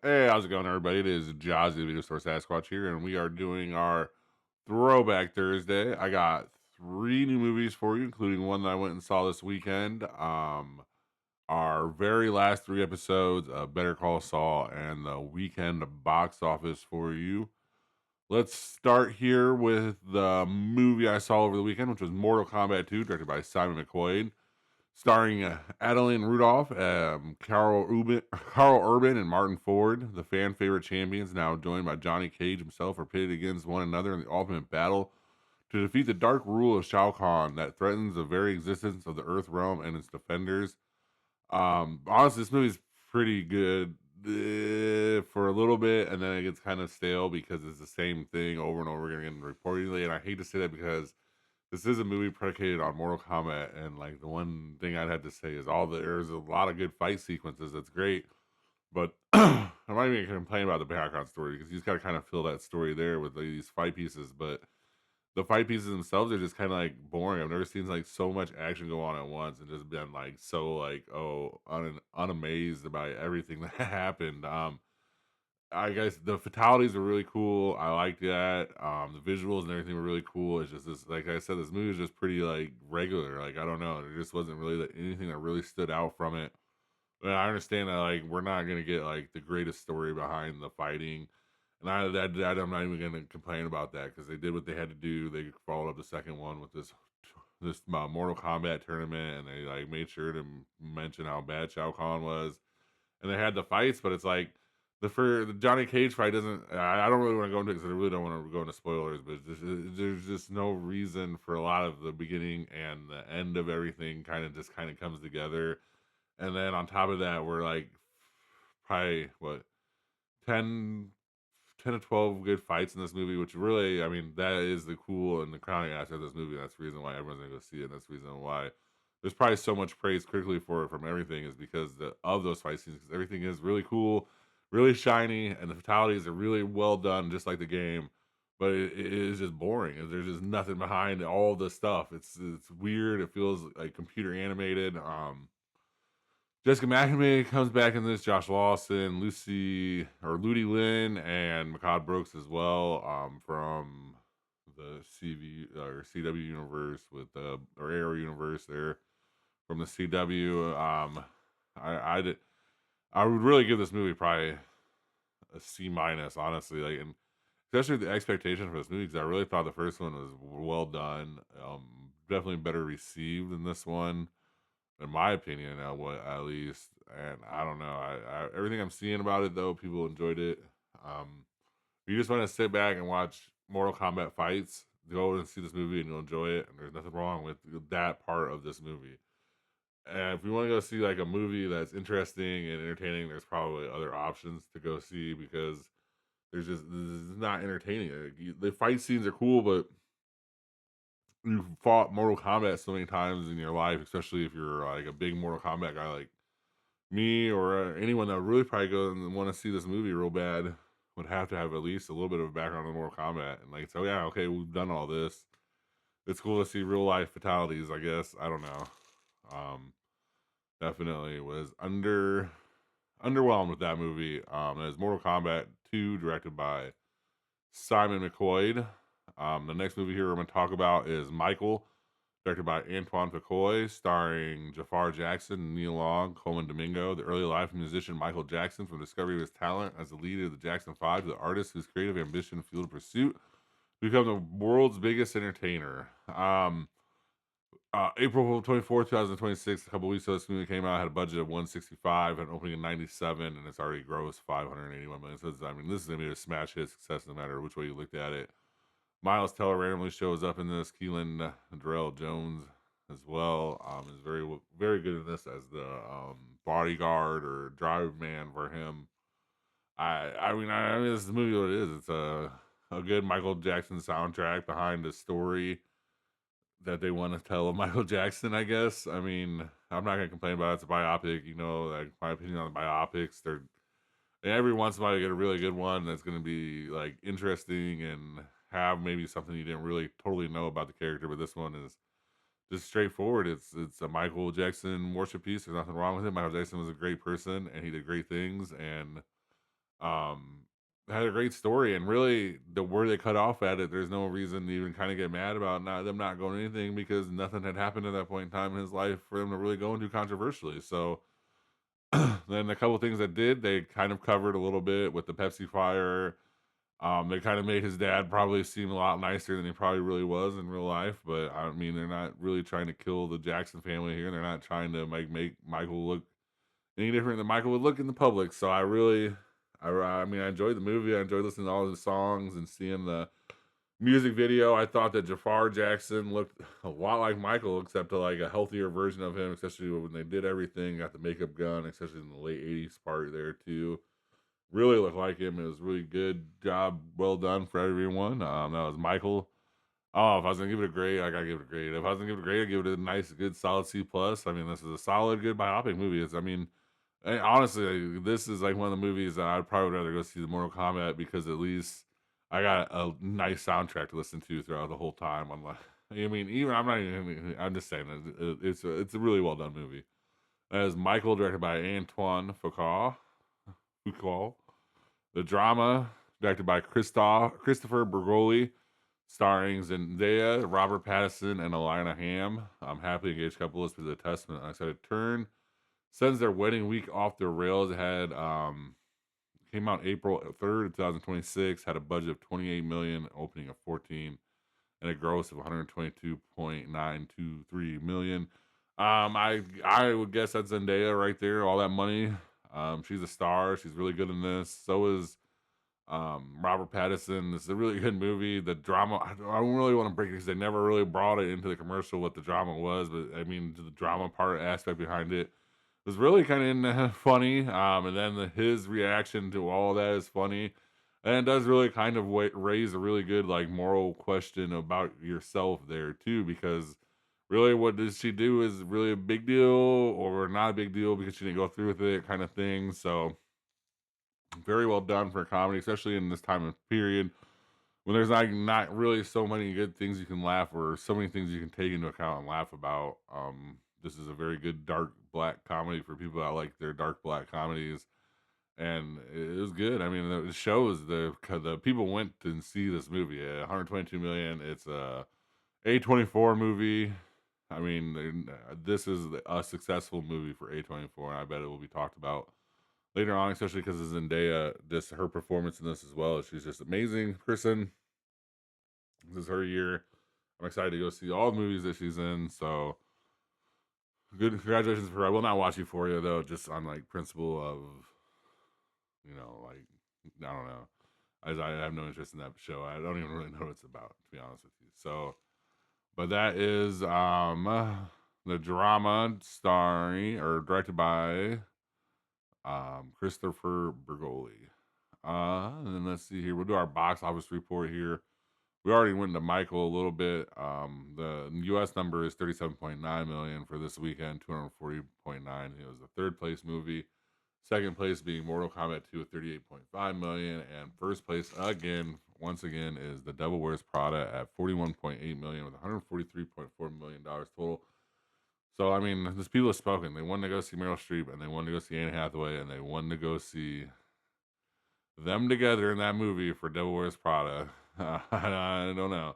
Hey, how's it going, everybody? It is Jazzy, the Video Store Sasquatch here, and we are doing our Throwback Thursday. I got three new movies for you, including one that I went and saw this weekend. Our very last three episodes of Better Call Saul and the weekend box office for you. Let's start here with the movie I saw over the weekend, which was Mortal Kombat 2, directed by Simon McQuaid, starring Adeline Rudolph, Carl Urban, and Martin Ford. The fan favorite champions, now joined by Johnny Cage himself, are pitted against one another in the ultimate battle to defeat the dark rule of Shao Kahn that threatens the very existence of the Earth realm and its defenders. Honestly, this movie's pretty good for a little bit, and then it gets kind of stale because it's the same thing over and over again reportedly. And I hate to say that because this is a movie predicated on Mortal Kombat, and like the one thing I'd have to say is there's a lot of good fight sequences. That's great, but I'm not even gonna complain about the background story because you just gotta kind of fill that story there with like, these fight pieces. But the fight pieces themselves are just kind of like boring. I've never seen like so much action go on at once and just been like so like unamazed by everything that happened. I guess the fatalities were really cool. I liked that. The visuals and everything were really cool. It's just this, like I said, this movie is just pretty like regular. Like I don't know, there just wasn't really anything that really stood out from it. But I understand that like we're not gonna get like the greatest story behind the fighting, and I'm not even gonna complain about that because they did what they had to do. They followed up the second one with this Mortal Kombat tournament, and they like made sure to mention how bad Shao Kahn was, and they had the fights, but it's like the Johnny Cage fight doesn't. I don't really want to go into it because I really don't want to go into spoilers, but there's just no reason for a lot of the beginning and the end of everything kind of comes together, and then on top of that, we're like probably what 10 10 to 12 good fights in this movie, which really, I mean, that is the cool and the crowning aspect of this movie. That's the reason why everyone's gonna go see it. And that's the reason why there's probably so much praise critically for it from everything is because of those fight scenes. Because everything is really cool, really shiny, and the fatalities are really well done, just like the game. But it is just boring. And there's just nothing behind all the stuff. It's weird. It feels like computer animated. Jessica McNamee comes back in this, Josh Lawson, Ludi Lin, and Makad Brooks as well, from the CV or CW universe with the or Arrow universe there from the CW. I did I would really give this movie probably a C minus, honestly, like, and especially the expectation for this movie because I really thought the first one was well done, definitely better received than this one in my opinion, at least. And I don't know, everything I'm seeing about it though, people enjoyed it. If you just want to sit back and watch Mortal Kombat fights, go and see this movie and you'll enjoy it. And there's nothing wrong with that part of this movie. And if you want to go see like a movie that's interesting and entertaining, there's probably other options to go see because this is not entertaining. The fight scenes are cool, but you've fought Mortal Kombat so many times in your life, especially if you're like a big Mortal Kombat guy like me or anyone that would really probably go and want to see this movie real bad would have to have at least a little bit of a background in Mortal Kombat and like, so yeah, okay, we've done all this. It's cool to see real life fatalities, I guess. I don't know. Um, Definitely was underwhelmed with that movie. As Mortal Kombat 2, directed by Simon McQuaid. The next movie here we're going to talk about is Michael, directed by Antoine Fuqua, starring Jafar Jackson, Neil Long, Coleman Domingo. The early life of musician Michael Jackson, from the discovery of his talent as the leader of the Jackson Five to the artist whose creative ambition fueled pursuit to become the world's biggest entertainer. April 24th, 2026, a couple weeks ago, this movie came out, had a budget of 165, an opening of 97, and it's already grossed 581 million. So I mean, this is gonna be a smash hit success no matter which way you looked at it. Miles Teller randomly shows up in this. Keelan Darrell Jones as well is very good in this as the bodyguard or drive man for him. I mean, this is the movie what it is. It's a good Michael Jackson soundtrack behind a story that they want to tell of Michael Jackson, I guess. I mean, I'm not gonna complain about it. It's a biopic, like my opinion on the biopics. Every once in a while you get a really good one that's gonna be like interesting and have maybe something you didn't really totally know about the character, but this one is just straightforward. It's a Michael Jackson worship piece. There's nothing wrong with it. Michael Jackson was a great person and he did great things, and Um, had a great story, and really, the where they cut off at it, there's no reason to even kind of get mad about not going anything because nothing had happened at that point in time in his life for him to really go into controversially. So then a couple things that did, they kind of covered a little bit with the Pepsi fire. They kind of made his dad probably seem a lot nicer than he probably really was in real life. But I mean, they're not really trying to kill the Jackson family here. They're not trying to make Michael look any different than Michael would look in the public. So I really, I mean, I enjoyed the movie. I enjoyed listening to all the songs and seeing the music video. I thought that Jafar Jackson looked a lot like Michael, except to like a healthier version of him, especially when they did everything, got the makeup gun, especially in the late 80s part there too. Really looked like him. It was really good job, well done for everyone. That was Michael. Oh, if I was gonna give it a grade, I gotta give it a grade. If I was gonna give it a grade, I'd give it a nice, good, solid C plus. I mean, this is a solid, good biopic movie. I mean, honestly, this is like one of the movies that I'd probably rather go see the Mortal Kombat because at least I got a nice soundtrack to listen to throughout the whole time. I'm like, I mean, even I'm not even. I'm just saying, it's a really well done movie. As Michael, directed by Antoine Fuqua. The drama, directed by Christopher Bergoli, starring Zendaya, Robert Pattinson, and Alana Hamm. I'm happily engaged couple is the testament. I said a turn sends their wedding week off the rails. It had came out April 3rd, 2026. Had a budget of 28 million, opening of 14, and a gross of 122.923 million. I would guess that's Zendaya right there. All that money. She's a star. She's really good in this. So is Robert Pattinson. This is a really good movie. The drama, I don't really want to break it because they never really brought it into the commercial what the drama was, but I mean, the drama part aspect behind it was really kind of funny. And then his reaction to all of that is funny. And it does really kind of raise a really good, like, moral question about yourself there, too, because really what does she do is really a big deal or not a big deal because she didn't go through with it, kind of thing. So, very well done for a comedy, especially in this time of period when there's like not really so many good things you can laugh or so many things you can take into account and laugh about. This is a very good dark black comedy for people that like their dark black comedies, and it was good. I mean, it shows the people went to see this movie. 122 million. It's A24 movie. I mean, this is a successful movie for A24, and I bet it will be talked about later on, especially because of Zendaya, just her performance in this as well. She's just amazing person. This is her year. I'm excited to go see all the movies that she's in. So good, congratulations for her. I will not watch Euphoria though, just on like principle of like I don't know. I have no interest in that show. I don't even really know what it's about, to be honest with you. So, but that is the drama starring or directed by Christopher Bergoli. And then let's see here. We'll do our box office report here. We already went to Michael a little bit. The U.S. number is 37.9 million for this weekend, 240.9. It was the third place movie. Second place being Mortal Kombat 2 with 38.5 million, and first place again, once again, is The Devil Wears Prada at 41.8 million with 143.4 million dollars total. So I mean, these people have spoken. They wanted to go see Meryl Streep, and they wanted to go see Anne Hathaway, and they wanted to go see them together in that movie for Devil Wears Prada. I don't know.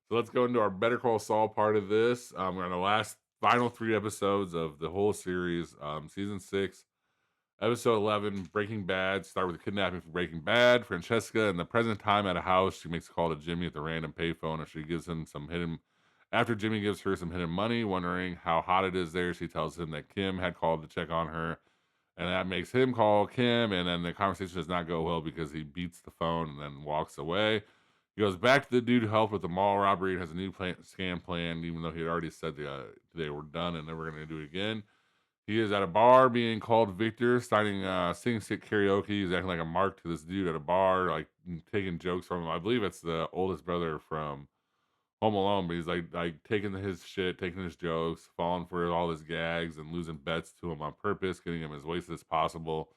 So let's go into our Better Call Saul part of this. We're on the last final 3 episodes of the whole series, season 6, episode 11, Breaking Bad. Start with the kidnapping for Breaking Bad. Francesca, in the present time at a house, she makes a call to Jimmy at the random payphone, and she gives him some hidden. After Jimmy gives her some hidden money, wondering how hot it is there, she tells him that Kim had called to check on her, and that makes him call Kim, and then the conversation does not go well because he beats the phone and then walks away. He goes back to the dude who helped with the mall robbery and has a new scam plan, even though he had already said they were done and never going to do it again. He is at a bar being called Victor, starting sing sick karaoke. He's acting like a mark to this dude at a bar, like taking jokes from him. I believe it's the oldest brother from Home Alone, but he's like taking his shit, taking his jokes, falling for all his gags, and losing bets to him on purpose, getting him as wasted as possible,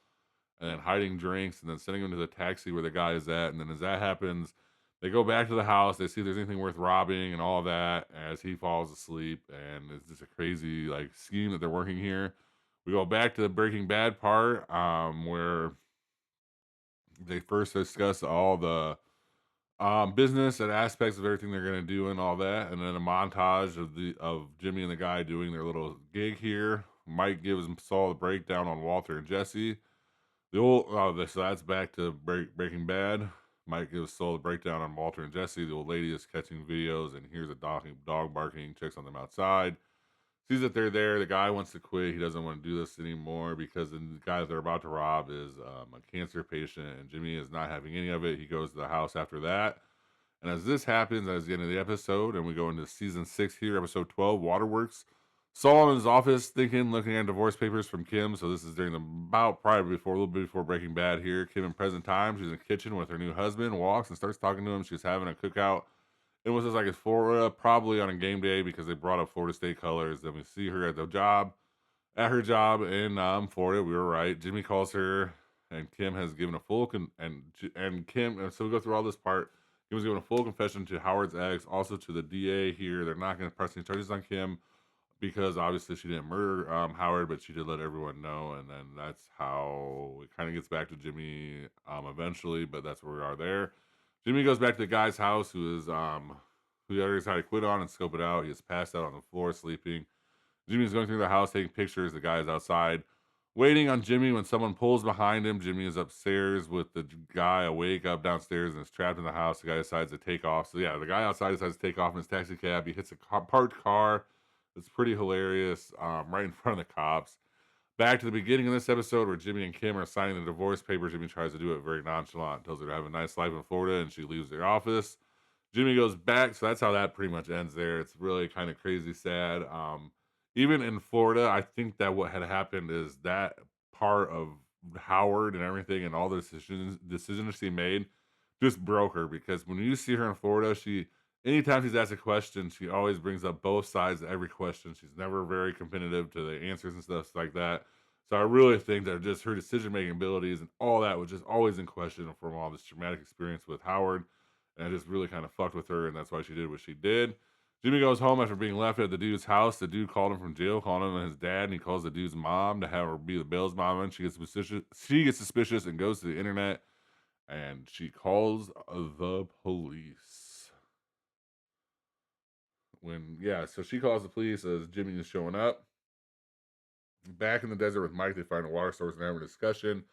and then hiding drinks, and then sending him to the taxi where the guy is at. And then as that happens, they go back to the house. They see if there's anything worth robbing and all of that as he falls asleep. And it's just a crazy like scheme that they're working here. We go back to the Breaking Bad part, where They first discuss all the business and aspects of everything they're gonna do and all that, and then a montage of Jimmy and the guy doing their little gig here. Mike gives Saul a breakdown on Walter and Jesse. So that's back to Breaking Bad. Mike gives Saul a breakdown on Walter and Jesse. The old lady is catching videos and hears a dog barking, checks on them outside. Sees that they're there. The guy wants to quit. He doesn't want to do this anymore because the guy that they're about to rob is a cancer patient, and Jimmy is not having any of it. He goes to the house after that. And as this happens, as the end of the episode, and we go into season 6 here, episode 12, Waterworks. Saul in his office thinking, looking at divorce papers from Kim. So this is during probably before, a little bit before Breaking Bad here. Kim in present time. She's in the kitchen with her new husband, walks and starts talking to him. She's having a cookout. It was just like it's Florida, probably on a game day because they brought up Florida State colors. Then we see her at her job in Florida. We were right. Jimmy calls her, and Kim has given a and Kim. And so we go through all this part. Kim was given a full confession to Howard's ex, also to the DA here. They're not going to press any charges on Kim because obviously she didn't murder Howard, but she did let everyone know, and then that's how it kind of gets back to Jimmy eventually. But that's where we are there. Jimmy goes back to the guy's house who the other decided to quit on and scope it out. He is passed out on the floor sleeping. Jimmy's going through the house taking pictures. The guy is outside waiting on Jimmy when someone pulls behind him. Jimmy is upstairs with the guy awake up downstairs and is trapped in the house. The guy decides to take off. So yeah, the guy outside decides to take off in his taxi cab. He hits a parked car. It's pretty hilarious, right in front of the cops. Back to the beginning of this episode where Jimmy and Kim are signing the divorce papers. Jimmy tries to do it very nonchalant, tells her to have a nice life in Florida, and she leaves their office. Jimmy goes back, so that's how that pretty much ends there. It's really kind of crazy sad. Even in Florida, I think that what had happened is that part of Howard and everything and all the decisions she made just broke her because when you see her in Florida, anytime she's asked a question, she always brings up both sides of every question. She's never very competitive to the answers and stuff like that. So I really think that just her decision making abilities and all that was just always in question from all this traumatic experience with Howard. And I just really kind of fucked with her, and that's why she did what she did. Jimmy goes home after being left at the dude's house. The dude called him from jail, calling him his dad, and he calls the dude's mom to have her be the bail's mom. And she gets suspicious. She gets suspicious and goes to the internet, and she calls the police. So she calls the police as Jimmy is showing up. Back in the desert with Mike, they find a water source and have a discussion.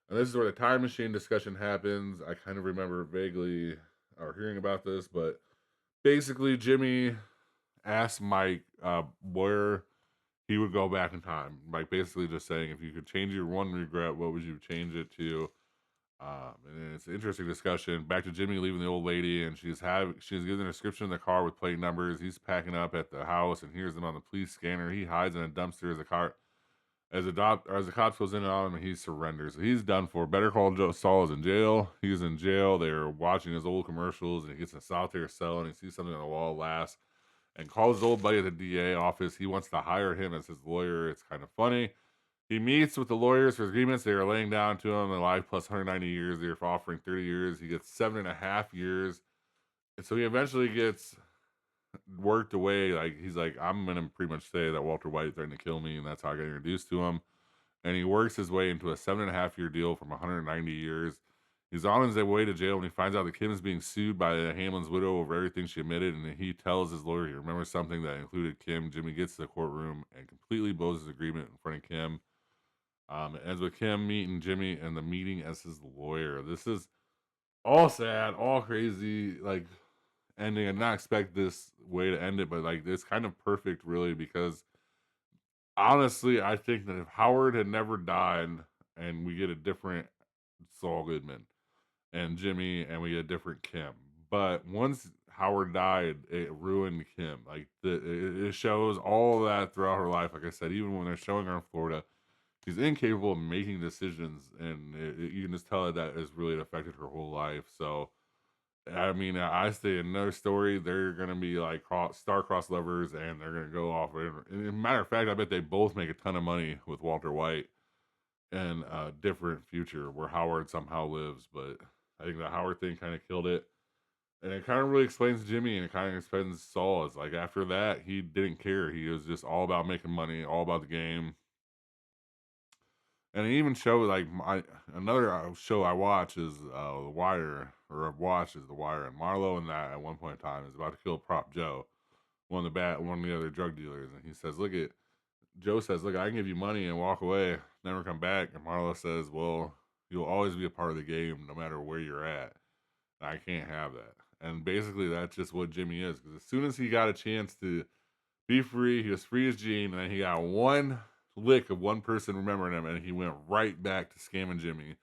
And this is where the time machine discussion happens. I kind of remember vaguely or hearing about this, but basically Jimmy asked Mike where he would go back in time. Like basically just saying, if you could change your one regret, what would you change it to? And it's an interesting discussion. Back to Jimmy leaving the old lady, and she's given a description of the car with plate numbers. He's packing up at the house and hears them on the police scanner. He hides in a dumpster as the cops goes in on him, and he surrenders. So he's done for. Better Call Saul is in jail. He's in jail. They're watching his old commercials, and he gets in a solitary cell, and he sees something on the wall last, and calls his old buddy at the DA office. He wants to hire him as his lawyer. It's kind of funny. He meets with the lawyers for agreements. They are laying down to him a life plus 190 years. They're offering 30 years. He gets 7.5 years. And so he eventually gets worked away. Like he's like, I'm gonna pretty much say that Walter White threatened to kill me, and that's how I got introduced to him. And he works his way into a 7.5 year deal from 190 years. He's on his way to jail when he finds out that Kim is being sued by Hamlin's widow over everything she admitted, and he tells his lawyer he remembers something that included Kim. Jimmy gets to the courtroom and completely blows his agreement in front of Kim. It ends with Kim meeting Jimmy and the meeting as his lawyer. This is all sad, all crazy, like ending. I did not expect this way to end it, but like it's kind of perfect, really, because honestly, I think that if Howard had never died and we get a different Saul Goodman and Jimmy and we get a different Kim, but once Howard died, it ruined Kim. Like it shows all of that throughout her life. Like I said, even when they're showing her in Florida, she's incapable of making decisions, and you can just tell that has really affected her whole life. So I mean, I say in another story, they're gonna be like star-crossed lovers, and they're gonna go off. And a matter of fact, I bet they both make a ton of money with Walter White and a different future where Howard somehow lives. But I think the Howard thing kind of killed it, and it kind of really explains Jimmy, and it kind of explains Saul. It's like after that, he didn't care. He was just all about making money, all about the game. And it even showed like another show I watch is The Wire, or I've watched is The Wire, and Marlo and that at one point in time is about to kill Prop Joe, one of the other drug dealers, and he says, "Look at Joe says, look, I can give you money and walk away, never come back." And Marlo says, "Well, you'll always be a part of the game, no matter where you're at. I can't have that." And basically, that's just what Jimmy is. Because as soon as he got a chance to be free, he was free as Gene, and then he got one lick of one person remembering him, and he went right back to scamming Jimmy.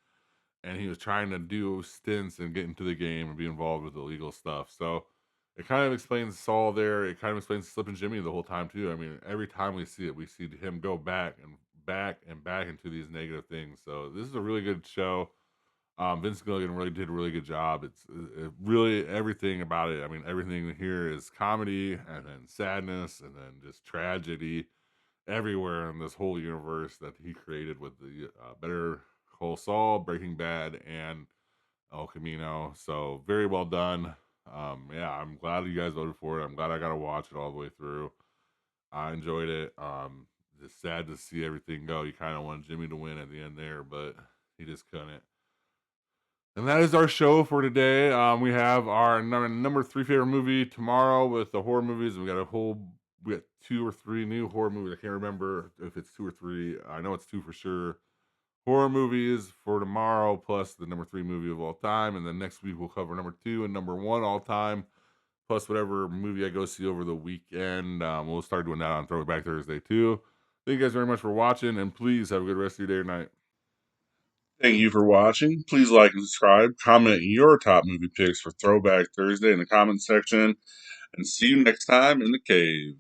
And he was trying to do stints and get into the game and be involved with illegal stuff. So it kind of explains Saul there. It kind of explains Slip and Jimmy the whole time too. I mean, every time we see it, we see him go back and back and back into these negative things. So this is a really good show. Vince Gilligan really did a really good job. It really everything about it. I mean, everything here is comedy and then sadness and then just tragedy everywhere in this whole universe that he created with the Better Call Saul, Breaking Bad, and El Camino. So very well done. Yeah, I'm glad you guys voted for it. I'm glad I got to watch it all the way through. I enjoyed it. Just sad to see everything go. You kind of wanted Jimmy to win at the end there, but he just couldn't. And that is our show for today. We have our number three favorite movie tomorrow with the horror movies. We got two or three new horror movies. I can't remember if it's two or three. I know it's two for sure. Horror movies for tomorrow, plus the number three movie of all time. And then next week we'll cover number two and number one all time, plus whatever movie I go see over the weekend. We'll start doing that on Throwback Thursday too. Thank you guys very much for watching, and please have a good rest of your day or night. Thank you for watching. Please like and subscribe. Comment your top movie picks for Throwback Thursday in the comment section. And see you next time in the cave.